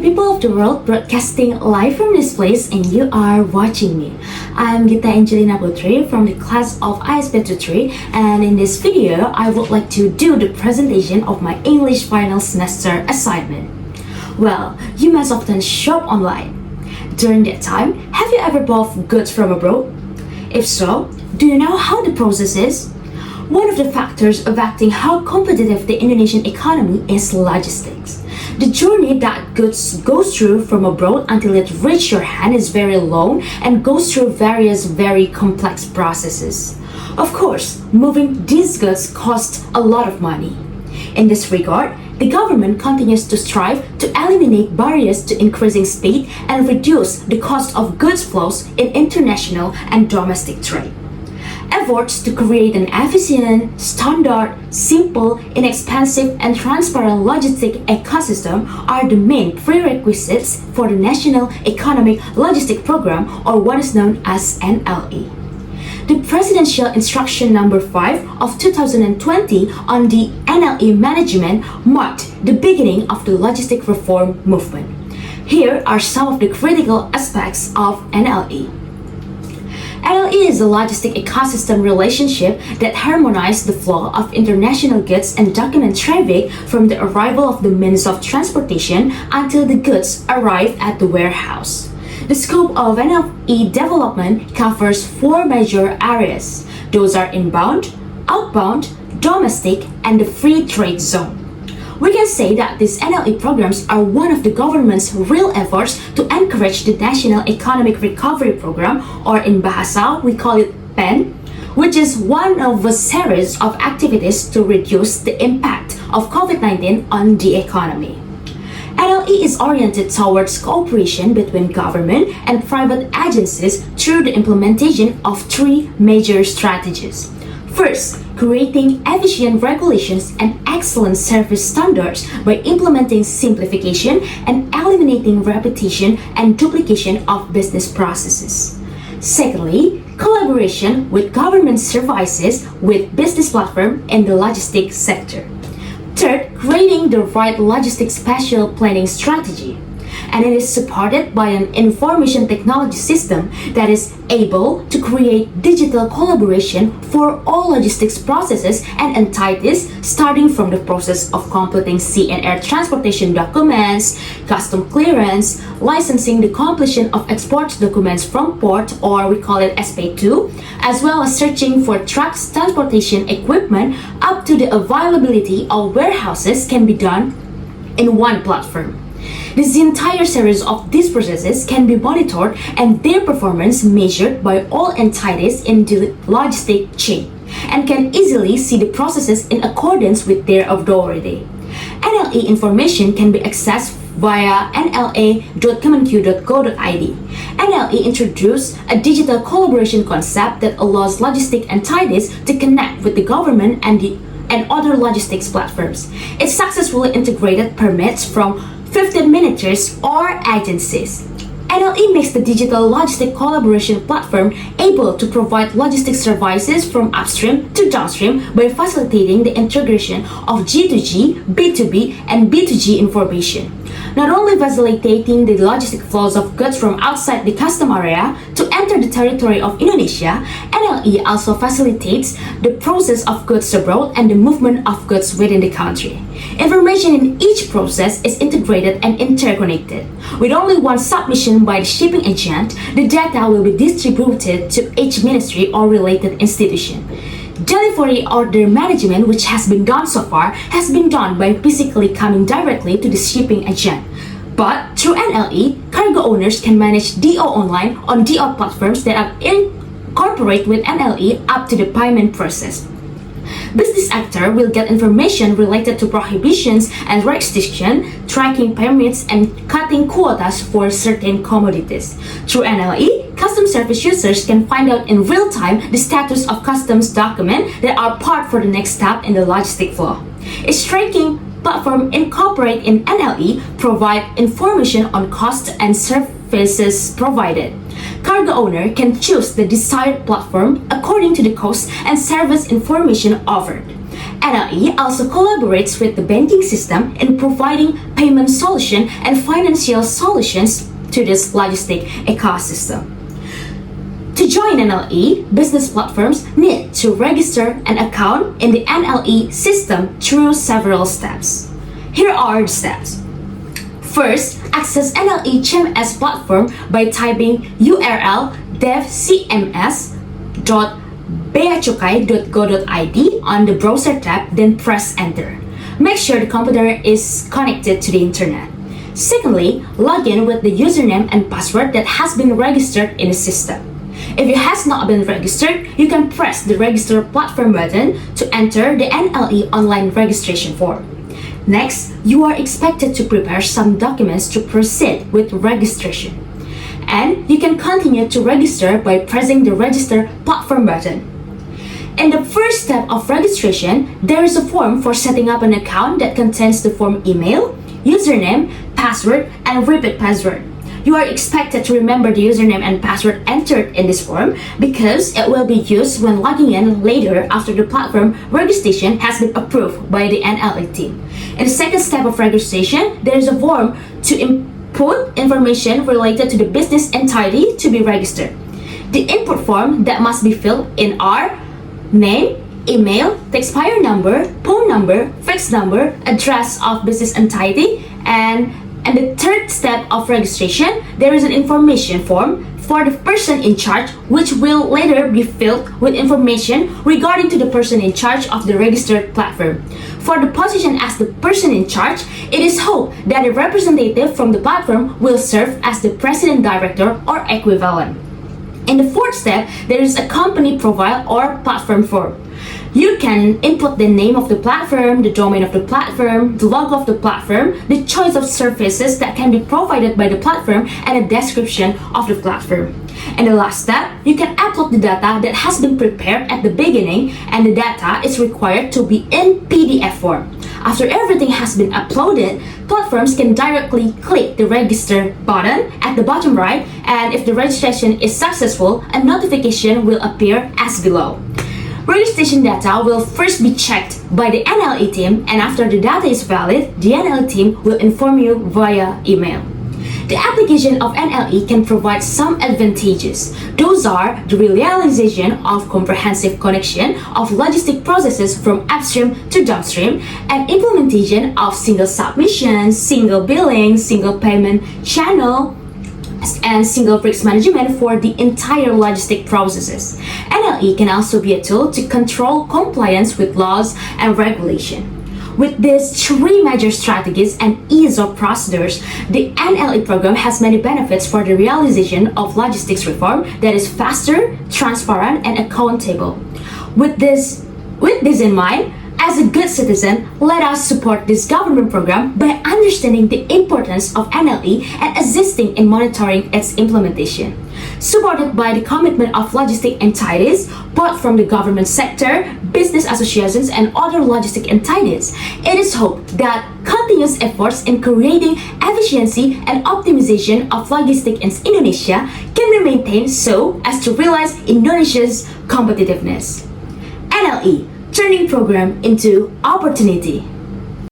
people of the world, broadcasting live from this place, and you are watching me. I'm Gita Angelina Putri from the class of Aspects of Nle, and in this video, I would like to do the presentation of my English final semester assignment. Well, you must often shop online. During that time, have you ever bought goods from abroad? If so, do you know how the process is? One of the factors affecting how competitive the Indonesian economy is logistics. The journey that goods goes through from abroad until it reaches your hand is very long and goes through various very complex processes. Of course, moving these goods costs a lot of money. In this regard, the government continues to strive to eliminate barriers to increasing speed and reduce the cost of goods flows in international and domestic trade. Efforts to create an efficient, standard, simple, inexpensive, and transparent logistic ecosystem are the main prerequisites for the National Economic Logistic Program, or what is known as NLE. The Presidential Instruction Number 5 of 2020 on the NLE Management marked the beginning of the logistic reform movement. Here are some of the critical aspects of NLE. NLE is a logistic ecosystem relationship that harmonizes the flow of international goods and document traffic from the arrival of the means of transportation until the goods arrive at the warehouse. The scope of NLE development covers four major areas. Those are inbound, outbound, domestic, and the free trade zone. We can say that these NLE programs are one of the government's real efforts to encourage the National Economic Recovery Program, or in Bahasa we call it PEN, which is one of a series of activities to reduce the impact of COVID-19 on the economy. NLE is oriented towards cooperation between government and private agencies through the implementation of three major strategies. First, creating efficient regulations and excellent service standards by implementing simplification and eliminating repetition and duplication of business processes. Secondly, collaboration with government services with business platform in the logistics sector. Third, creating the right logistics spatial planning strategy. And it is supported by an information technology system that is able to create digital collaboration for all logistics processes and entities, starting from the process of completing sea and air transportation documents, custom clearance, licensing, the completion of export documents from port, or we call it SP2, as well as searching for trucks transportation equipment, up to the availability of warehouses can be done in one platform. This entire series of these processes can be monitored and their performance measured by all entities in the logistic chain, and can easily see the processes in accordance with their authority. NLE information can be accessed via nla.kemenq.go.id. NLE introduced a digital collaboration concept that allows logistic entities to connect with the government and other logistics platforms. It successfully integrated permits from 15 ministries or agencies. NLE makes the digital logistic collaboration platform able to provide logistics services from upstream to downstream by facilitating the integration of G2G, B2B, and B2G information. Not only facilitating the logistic flows of goods from outside the custom area to enter the territory of Indonesia, NLE also facilitates the process of goods abroad and the movement of goods within the country. Information in each process is integrated and interconnected. With only one submission by the shipping agent, the data will be distributed to each ministry or related institution. Delivery order management, which has been done so far, has been done by physically coming directly to the shipping agent. But through NLE, cargo owners can manage DO online on DO platforms that are incorporated with NLE up to the payment process. Business actor will get information related to prohibitions and restrictions, tracking permits, and cutting quotas for certain commodities. Through NLE, custom service users can find out in real time the status of customs documents that are part for the next step in the logistic flow. Its tracking platform incorporated in NLE provide information on cost and services provided. Cargo owner can choose the desired platform according to the cost and service information offered. NLE also collaborates with the banking system in providing payment solution and financial solutions to this logistic ecosystem. To join NLE, business platforms need to register an account in the NLE system through several steps. Here are the steps. First, access NLE CMS platform by typing URL devcms.beacukai.go.id on the browser tab, then press enter. Make sure the computer is connected to the internet. Secondly, log in with the username and password that has been registered in the system. If it has not been registered, you can press the register platform button to enter the NLE online registration form. Next, you are expected to prepare some documents to proceed with registration. And you can continue to register by pressing the register platform button. In the first step of registration, there is a form for setting up an account that contains the form email, username, password, and repeat password. You are expected to remember the username and password entered in this form because it will be used when logging in later after the platform registration has been approved by the NLE team. In the second step of registration, there is a form to input information related to the business entity to be registered. The input form that must be filled in are name, email, the expiry number, phone number, fixed number, address of business entity, and the third step of registration, there is an information form for the person in charge, which will later be filled with information regarding to the person in charge of the registered platform. For the position as the person in charge, it is hoped that a representative from the platform will serve as the president director or equivalent. In the fourth step, there is a company profile or platform form. You can input the name of the platform, the domain of the platform, the logo of the platform, the choice of services that can be provided by the platform, and a description of the platform. In the last step, you can upload the data that has been prepared at the beginning, and the data is required to be in PDF form. After everything has been uploaded, platforms can directly click the register button at the bottom right, and if the registration is successful, a notification will appear as below. Registration data will first be checked by the NLE team, and after the data is valid, the NLE team will inform you via email. The application of NLE can provide some advantages. Those are the realization of comprehensive connection of logistic processes from upstream to downstream, and implementation of single submission, single billing, single payment channel, and single risk management for the entire logistic processes. NLE can also be a tool to control compliance with laws and regulation. With these three major strategies and ease of procedures, the NLE program has many benefits for the realization of logistics reform that is faster, transparent, and accountable. With this in mind, as a good citizen, let us support this government program by understanding the importance of NLE and assisting in monitoring its implementation. Supported by the commitment of logistic entities, both from the government sector, business associations, and other logistic entities, it is hoped that continuous efforts in creating efficiency and optimization of logistics in Indonesia can be maintained so as to realize Indonesia's competitiveness. NLE, turning program into opportunity.